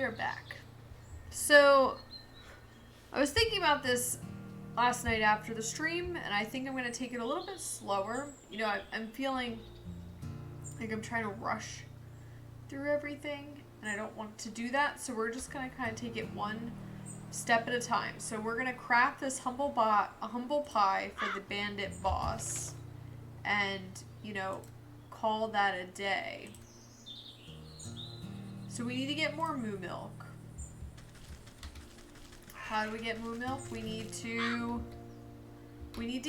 are back. So, I was thinking about this last night after the stream, and I think I'm going to take it a little bit slower. You know, I'm feeling like I'm trying to rush through everything, and I don't want to do that, so we're just going to kind of take it one step at a time. So we're going to craft this humble pie for the bandit boss, and, you know, call that a day. So we need to get more moo milk. How do we get moo milk? We need to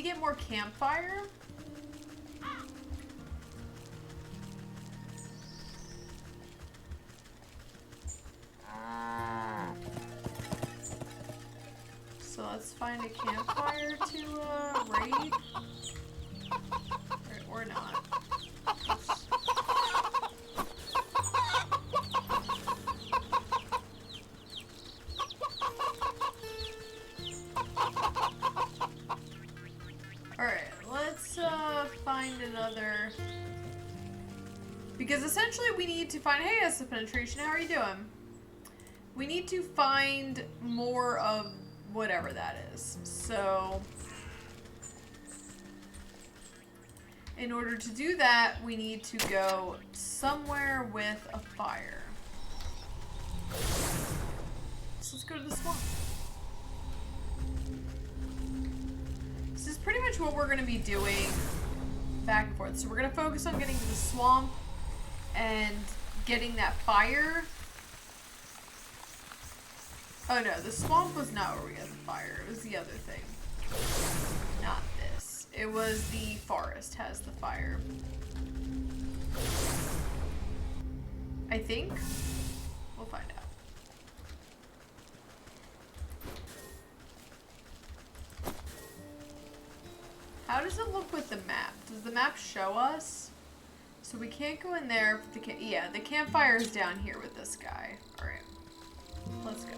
get more campfire. So let's find a campfire to raid. Or not. Alright, let's find another. Because essentially we need to find. Hey, S Penetration, how are you doing? We need to find more of whatever that is. So, in order to do that, we need to go somewhere with a fire. So let's go to the swamp. This is pretty much what we're going to be doing back and forth. So we're going to focus on getting to the swamp and getting that fire. Oh no, the swamp was not where we got the fire. It was the other thing. Not this. It was the forest has the fire. I think. We'll find out. How does it look with the map? Does the map show us? So we can't go in there. Yeah, the campfire is down here with this guy. Alright. Let's go.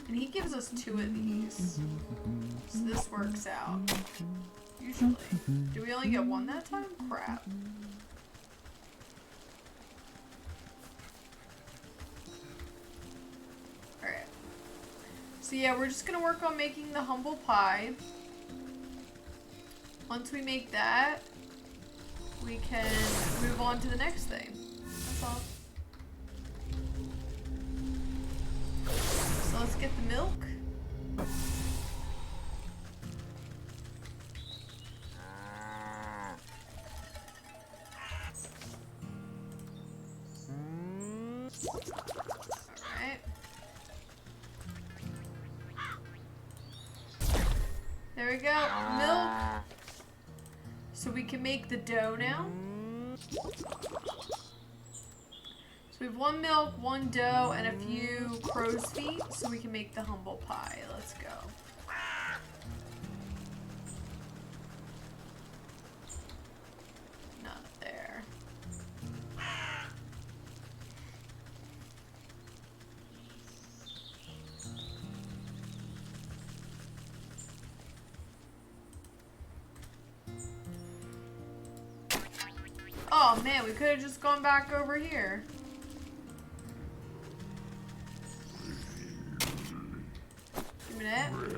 And he gives us 2 of these. So this works out. Usually. Do we only get 1 that time? Crap. Alright. So yeah, we're just gonna work on making the humble pie. Once we make that, we can move on to the next thing. That's all. So let's get the milk. Alright. There we go. Milk. So we can make the dough now. So we have 1 milk, 1 dough, and a few crow's feet, so we can make the humble pie. Let's go. Not there. Oh man, we could have just gone back over here.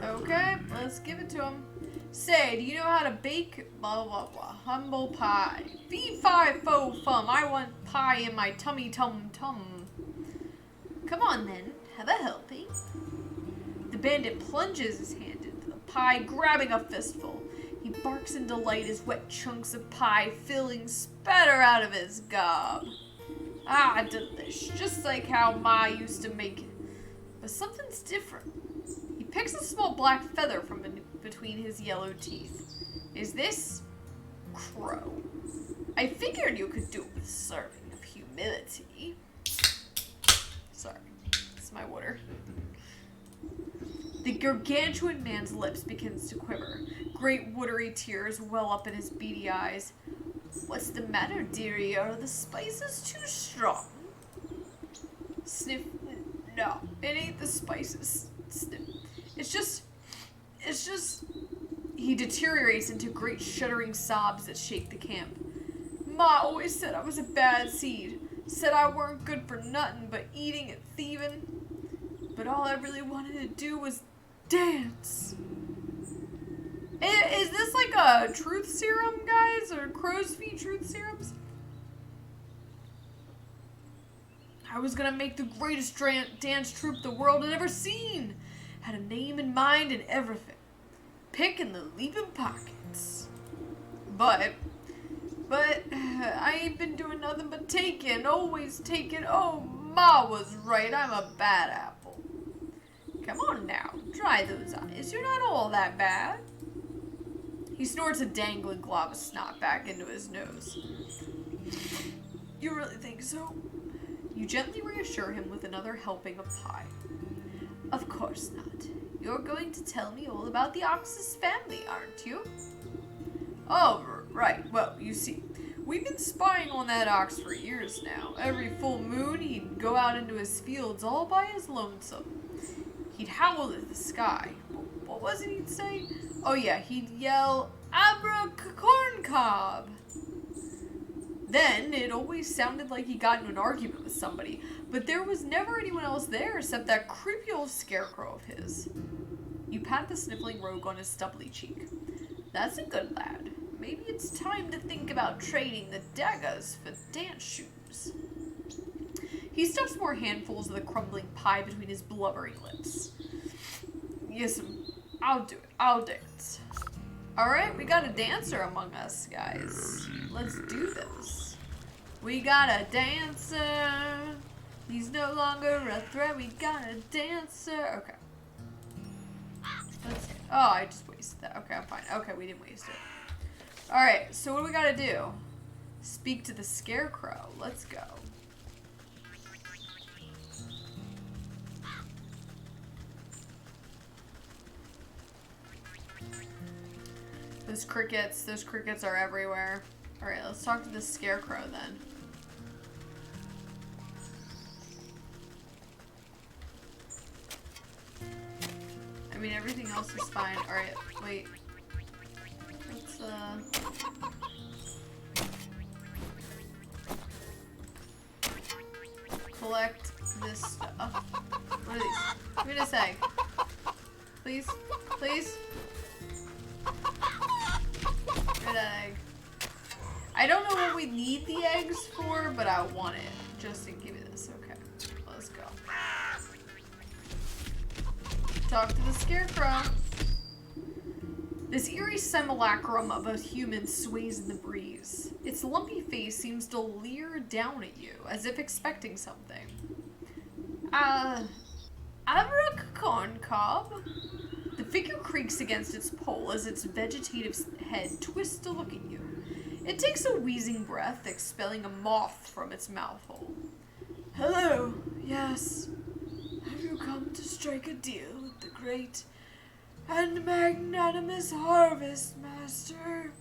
Okay, let's give it to him. Say, do you know how to bake blah blah blah humble pie? Fee-fi-fo-fum, I want pie in my tummy tum tum. Come on then, have a helping. The bandit plunges his hand into the pie, grabbing a fistful. He barks in delight as wet chunks of pie filling spatter out of his gob. Ah, delish, just like how Ma used to make it. But something's different. He picks a small black feather from between his yellow teeth. Is this crow? I figured you could do it with a serving of humility. Sorry, it's my water. The gargantuan man's lips begins to quiver. Great watery tears well up in his beady eyes. What's the matter, dearie? Are the spices too strong? Sniff. no, it ain't the spices. It's just, he deteriorates into great shuddering sobs that shake the camp. Ma always said I was a bad seed. Said I weren't good for nothing but eating and thieving. But all I really wanted to do was dance. Is this like a truth serum, guys? Or crow's feet truth serums? I was gonna make the greatest dance troupe the world had ever seen. Had a name in mind and everything. Picking the leaping pockets. But I ain't been doing nothing but taking, always taking. Oh, Ma was right, I'm a bad apple. Come on now, dry those eyes, you're not all that bad. He snorts a dangling glob of snot back into his nose. You really think so? You gently reassure him with another helping of pie. Of course not. You're going to tell me all about the Ox's family, aren't you? Oh, right. Well, you see, we've been spying on that ox for years now. Every full moon, he'd go out into his fields all by his lonesome. He'd howl at the sky. What was it he'd say? Oh yeah, he'd yell, Abra corn cob. Then it always sounded like he got into an argument with somebody, but there was never anyone else there except that creepy old scarecrow of his. You pat the sniffling rogue on his stubbly cheek. That's a good lad. Maybe it's time to think about trading the daggers for dance shoes. He stuffs more handfuls of the crumbling pie between his blubbering lips. Yes, I'll do it. I'll dance. Alright, we got a dancer among us, guys. Let's do this. We got a dancer. He's no longer a threat. We got a dancer. Okay. Let's see. Oh, I just wasted that. Okay, I'm fine. Okay, we didn't waste it. Alright, so what do we gotta do? Speak to the scarecrow. Let's go. Those crickets are everywhere. Alright, let's talk to the scarecrow then. I mean, everything else is fine. Alright, wait. Let's, collect this stuff. What are these? Give me this egg. Please? Please? Give me that egg. I don't know what we need the eggs for, but I want it. Just to give me this. Okay. Let's go. Talk to the scarecrow. This eerie simulacrum of a human sways in the breeze. Its lumpy face seems to leer down at you, as if expecting something. Abracadabra corn cob? The figure creaks against its pole as its vegetative head twists to look at you. It takes a wheezing breath, expelling a moth from its mouth hole. Hello, yes. Have you come to strike a deal with the great and magnanimous harvest, master?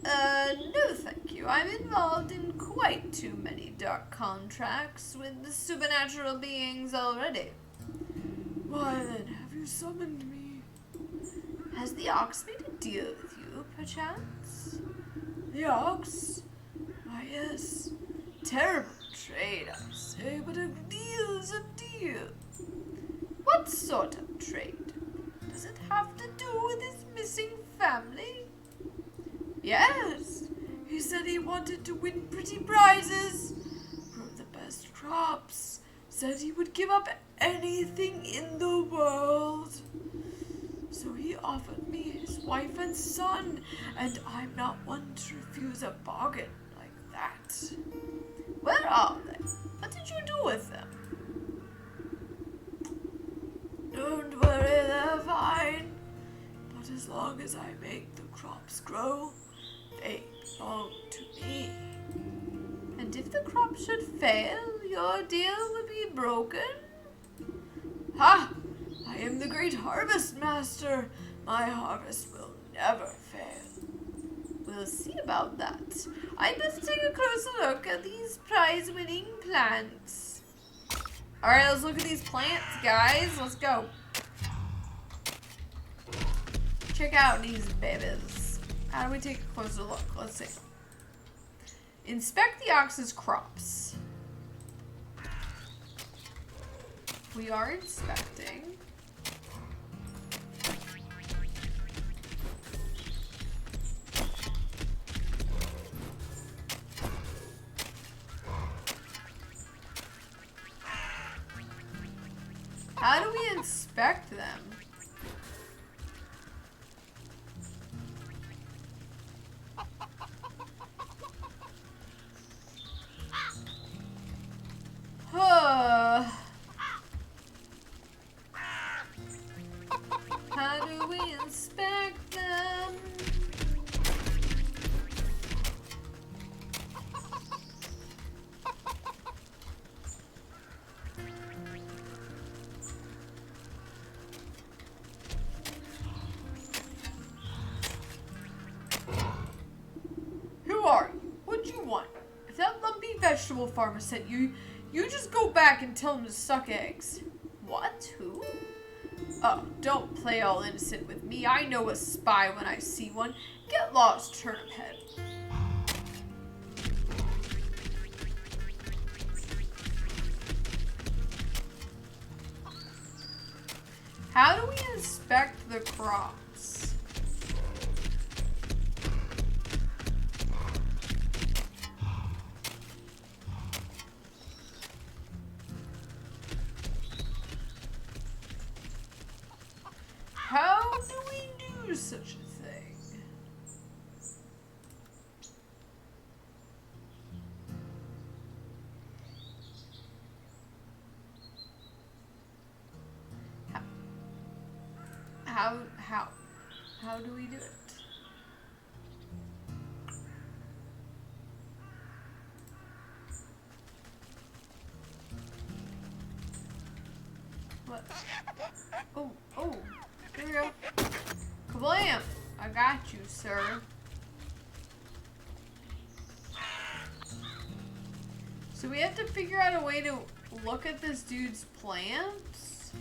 No thank you. I'm involved in quite too many dark contracts with the supernatural beings already. Why then have you summoned me? Has the ox made a deal with you, perchance? The ox? Why yes. Terrible trade, I say, but a deal's a deal. What sort of trade? Does it have to do with his missing family? Yes, he said he wanted to win pretty prizes, grow the best crops, said he would give up anything in the world. So he offered me his wife and son, and I'm not one to refuse a bargain like that. Where are they? What did you do with them? Don't worry, they're fine. But as long as I make the crops grow, they belong to me. And if the crop should fail, your deal will be broken? Ha! I am the great harvest master. My harvest will never fail. We'll see about that. I'd best take a closer look at these prize-winning plants. Alright, let's look at these plants, guys. Let's go. Check out these babies. How do we take a closer look? Let's see. Inspect the ox's crops. We are inspecting. How do we inspect them? How do we inspect them? Who are you? What do you want? If that lumpy vegetable farmer sent you, you just go back and tell him to suck eggs. What? Who? Oh, don't play all innocent with me. I know a spy when I see one. Get lost, turnip head. How do we inspect the crops? How do we do such a thing? How do we do it? What? Oh. Here we go. Kablam! I got you, sir. So we have to figure out a way to look at this dude's plants?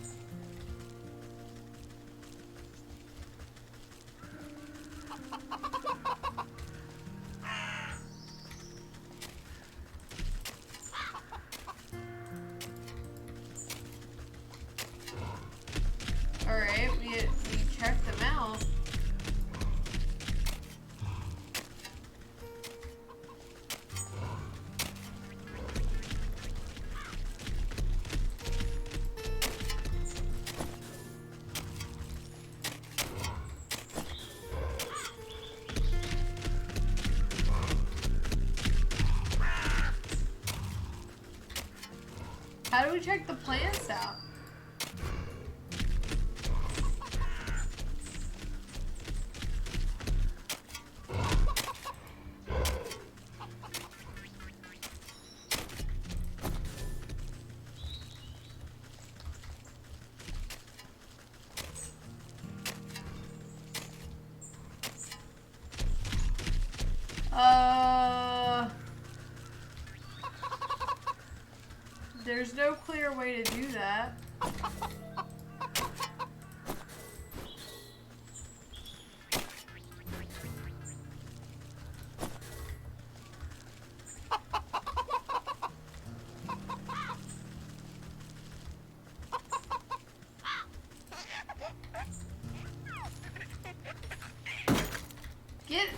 Alright, we checked them out. How do we check the plants out? There's no clear way to do that.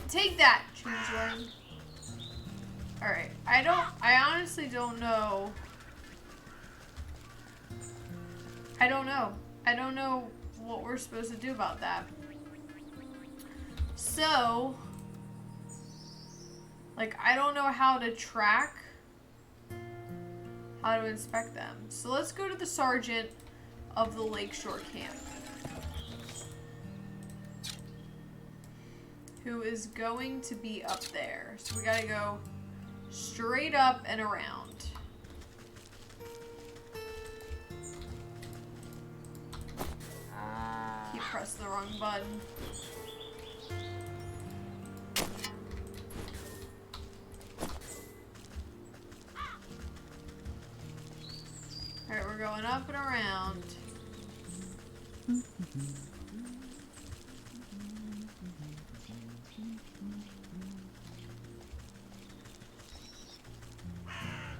Take that, changeling. Alright, I honestly don't know. I don't know what we're supposed to do about that. So, like, I don't know how to track, how to inspect them. So let's go to the sergeant of the Lakeshore camp, who is going to be up there. So we gotta go straight up and around. Keep pressing the wrong button. Alright, we're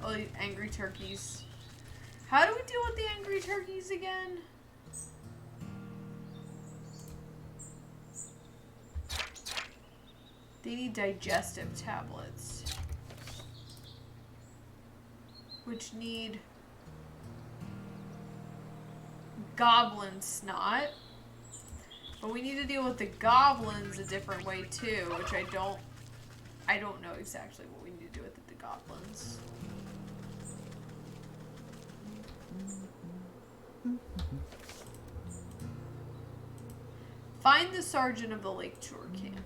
Oh, the angry turkeys. How do we deal with the angry turkeys again? They need digestive tablets. Which need goblin snot. But we need to deal with the goblins a different way too, which I don't know exactly what we need to do with the goblins. Find the sergeant of the Lakeshore camp.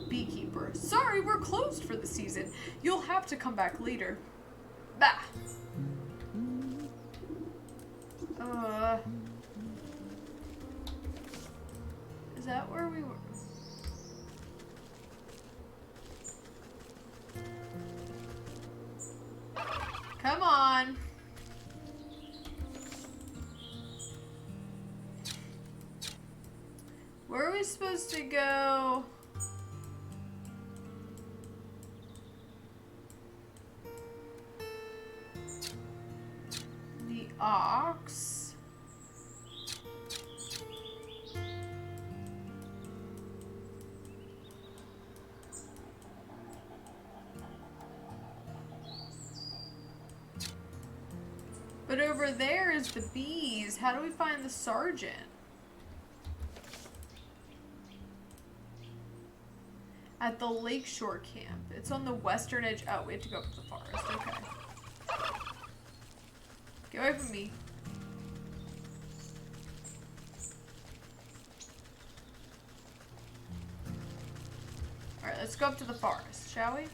Beekeeper. Sorry, we're closed for the season. You'll have to come back later. Bah. Is that where we were? Come on. Where are we supposed to go? The ox. But over there is the bees. How do we find the sergeant? At the Lakeshore camp. It's on the western edge. Oh, we have to go up to the forest. Okay. Get away from me. Alright, let's go up to the forest, shall we?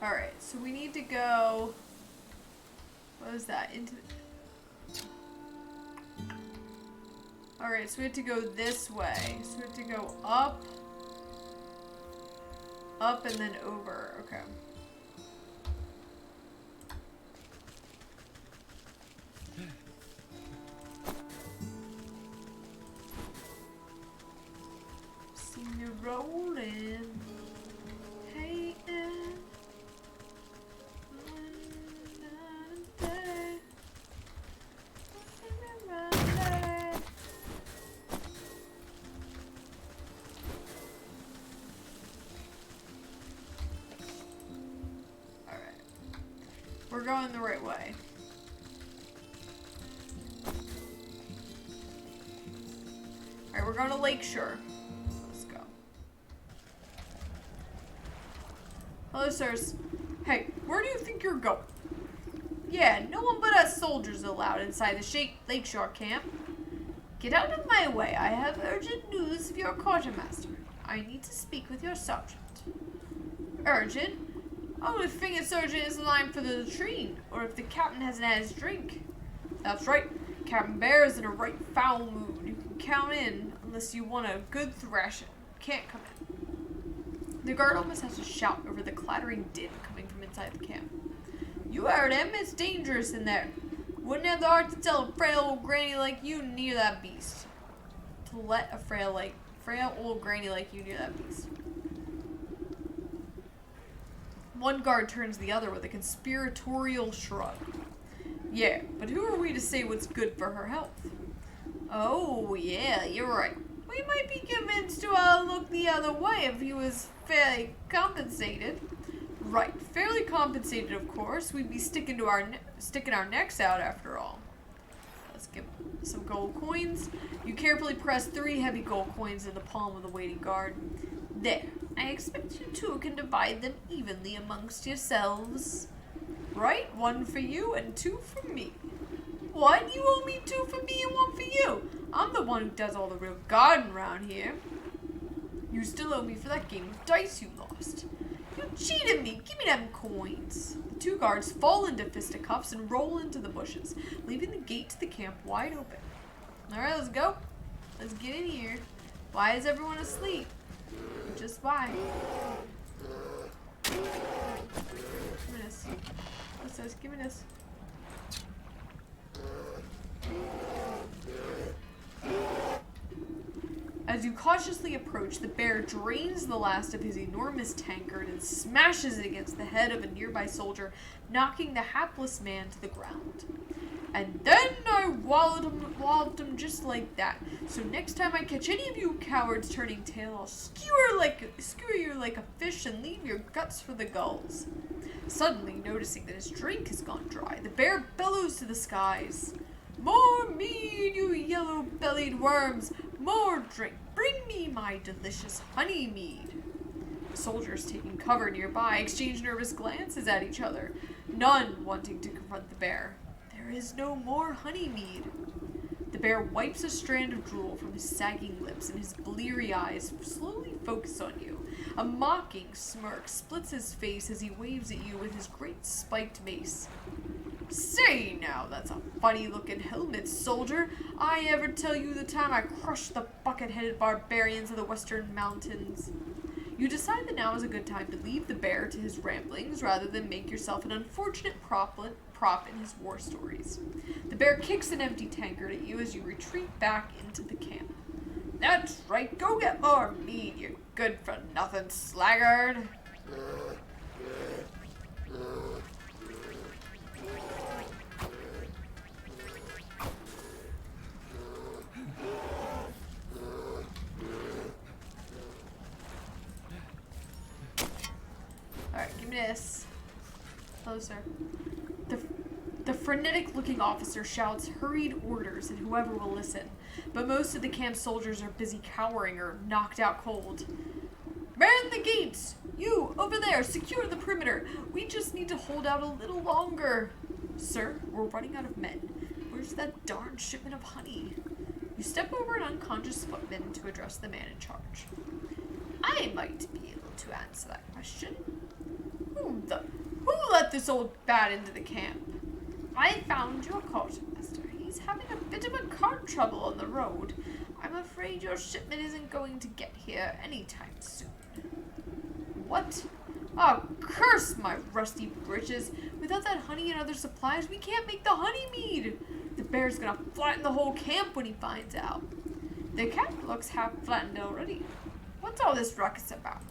Alright, so we need to go... What is that? Into... Alright, so we have to go this way. So we have to go up, and then over. Okay. See you rolling. Hey, we're going the right way. Alright, we're going to Lakeshore. Let's go. Hello, sirs. Hey, where do you think you're going? Yeah, no one but us soldiers allowed inside the Lakeshore camp. Get out of my way. I have urgent news of your quartermaster. I need to speak with your sergeant. Urgent? Oh, if Finger Sergeant is in line for the latrine, or if the captain hasn't had his drink. That's right. Captain Bear is in a right foul mood. You can count in unless you want a good thrashing. Can't come in. The guard almost has to shout over the clattering din coming from inside the camp. You heard him. It's dangerous in there. Wouldn't have the heart to tell a frail old granny like you near that beast. To let a frail old granny like you near that beast. One guard turns the other with a conspiratorial shrug. Yeah, but who are we to say what's good for her health? Oh, yeah, you're right. We might be convinced to look the other way if he was fairly compensated. Right, fairly compensated, of course. We'd be sticking our necks out after all. Let's give some gold coins. You carefully press 3 heavy gold coins in the palm of the waiting guard. There. I expect you two can divide them evenly amongst yourselves. Right? 1 for you and 2 for me. What? You owe me 2 for me and 1 for you. I'm the one who does all the real guarding around here. You still owe me for that game of dice you lost. You cheated me. Give me them coins. The 2 guards fall into fisticuffs and roll into the bushes, leaving the gate to the camp wide open. Alright, let's go. Let's get in here. Why is everyone asleep? Just why? Give me this. What's this? Give me this. As you cautiously approach, the bear drains the last of his enormous tankard and smashes it against the head of a nearby soldier, knocking the hapless man to the ground. And then I walloped him just like that. So next time I catch any of you cowards turning tail, I'll skewer you like a fish and leave your guts for the gulls. Suddenly, noticing that his drink has gone dry, the bear bellows to the skies. More mead, you yellow-bellied worms! More drink! Bring me my delicious honey mead! The soldiers taking cover nearby exchange nervous glances at each other, none wanting to confront the bear. There is no more honey mead. The bear wipes a strand of drool from his sagging lips, and his bleary eyes slowly focus on you. A mocking smirk splits his face as he waves at you with his great spiked mace. Say now, that's a funny-looking helmet, soldier. I ever tell you the time I crushed the bucket-headed barbarians of the western mountains? You decide that now is a good time to leave the bear to his ramblings rather than make yourself an unfortunate prop in his war stories. The bear kicks an empty tankard at you as you retreat back into the camp. That's right, go get more meat, you good-for-nothing sluggard. Alright, give me this. Closer. The frenetic-looking officer shouts hurried orders at whoever will listen, but most of the camp soldiers are busy cowering or knocked out cold. Man the gates! You, over there, secure the perimeter. We just need to hold out a little longer. Sir, we're running out of men. Where's that darn shipment of honey? You step over an unconscious footman to address the man in charge. I might be able to answer that question. Who let this old bat into the camp? I found your quartermaster. He's having a bit of a cart trouble on the road. I'm afraid your shipment isn't going to get here anytime soon. What? Oh, curse my rusty britches. Without that honey and other supplies, we can't make the honey mead. The bear's gonna flatten the whole camp when he finds out. The camp looks half flattened already. What's all this ruckus about?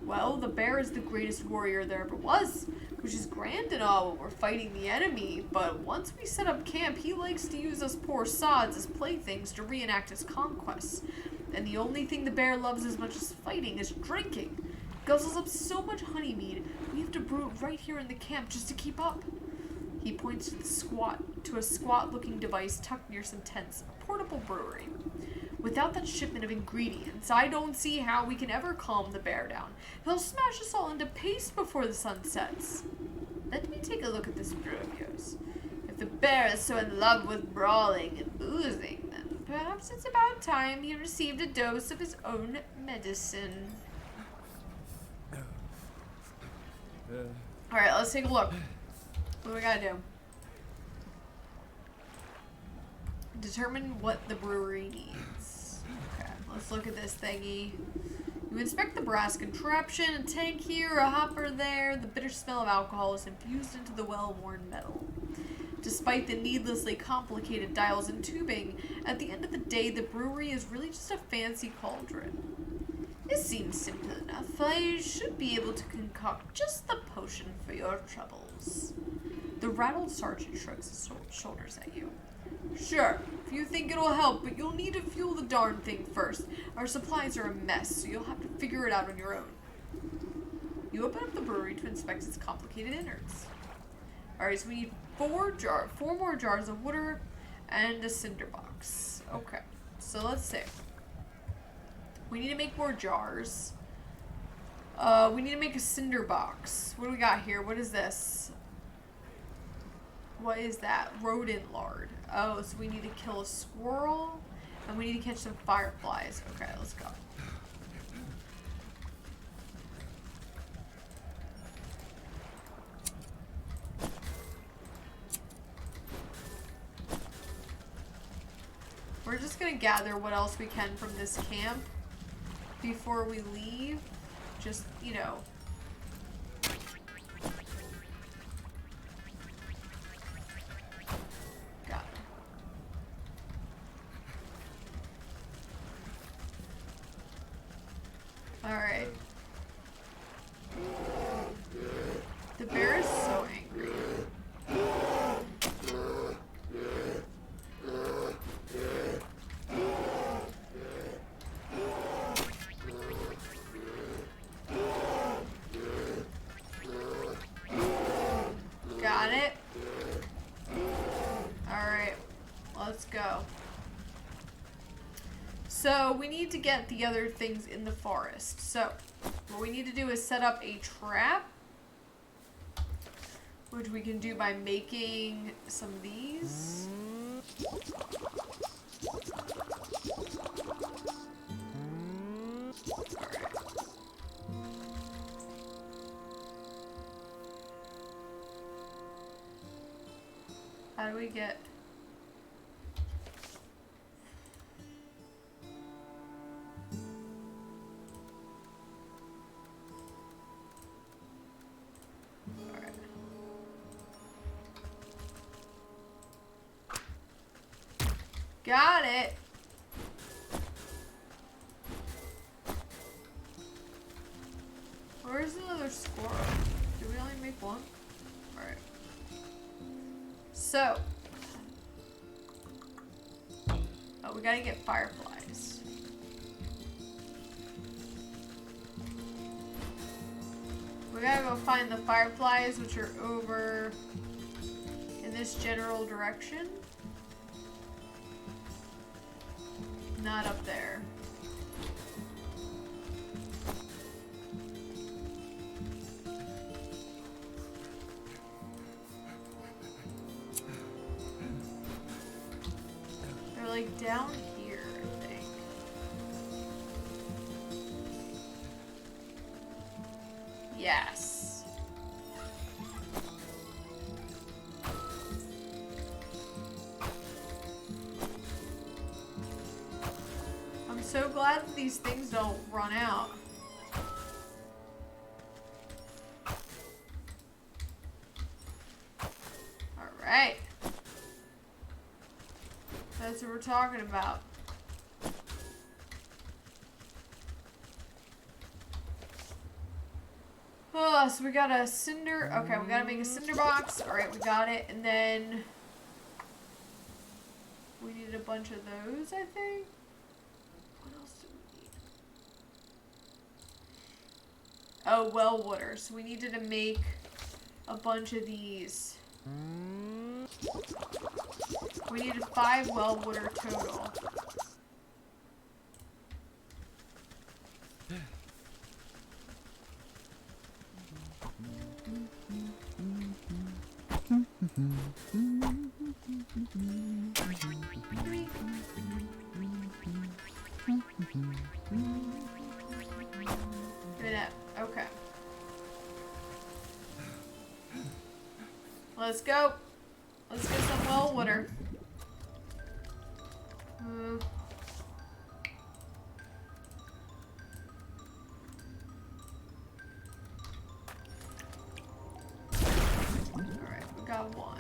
Well, the bear is the greatest warrior there ever was, which is grand and all when we're fighting the enemy, but once we set up camp, he likes to use us poor sods as playthings to reenact his conquests. And the only thing the bear loves as much as fighting is drinking. Guzzles up so much honey mead, we have to brew it right here in the camp just to keep up. He points to a squat-looking device tucked near some tents, a portable brewery. Without that shipment of ingredients, I don't see how we can ever calm the bear down. He'll smash us all into paste before the sun sets. Let me take a look at this brew of yours. If the bear is so in love with brawling and boozing, then perhaps it's about time he received a dose of his own medicine. Alright, let's take a look. What do we gotta do? Determine what the brewery needs. Okay, let's look at this thingy. You inspect the brass contraption, a tank here, a hopper there. The bitter smell of alcohol is infused into the well-worn metal. Despite the needlessly complicated dials and tubing, at the end of the day, the brewery is really just a fancy cauldron. This seems simple enough. I should be able to concoct just the potion for your troubles. The rattled sergeant shrugs his shoulders at you. Sure, if you think it'll help, but you'll need to fuel the darn thing first. Our supplies are a mess, so you'll have to figure it out on your own. You open up the brewery to inspect its complicated innards. Alright, so we need four more jars of water and a cinder box. Okay, so let's see. We need to make more jars. We need to make a cinder box. What do we got here? What is this? What is that? Rodent lard. Oh, so we need to kill a squirrel, and we need to catch some fireflies. Okay, let's go. We're just gonna gather what else we can from this camp before we leave, just, you know. Got it. Alright. The bear is so angry. Got it. Alright, let's go. So we need to get the other things in the forest. So what we need to do is set up a trap, which we can do by making some of these. Alright. How do we get... Alright. Got it! Where's another squirrel? Did we only make one? Alright. So. Oh, we gotta get fireflies. We gotta go find the fireflies, which are over in this general direction. Not up there. They're like down here, I think. Yes. I'm so glad that these things don't run out. Alright. That's what we're talking about. Oh, so we got a cinder. Okay, we gotta make a cinder box. Alright, we got it. And then we needed a bunch of those, I think. What else do we need? Oh, well water. So we needed to make a bunch of these. We needed 5 well water total. Okay. Let's go. Let's get some well water. Alright, we got one.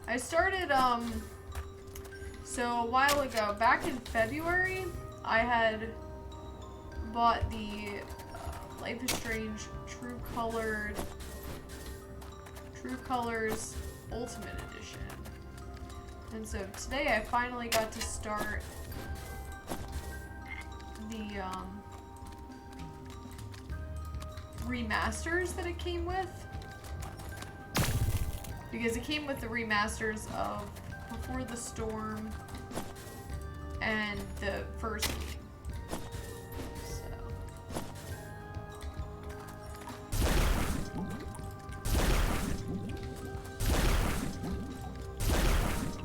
I started, so a while ago, back in February, I had bought the Life is Strange True Colors Ultimate Edition. And so today I finally got to start the remasters that it came with. Because it came with the remasters of Before the Storm and the first game.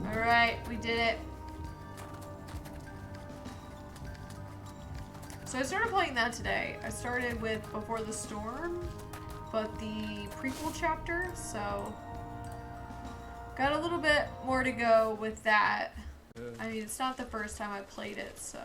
Alright, we did it. So I started playing that today. I started with Before the Storm, but the prequel chapter, so Got a little bit more to go with that. I mean, it's not the first time I played it, so.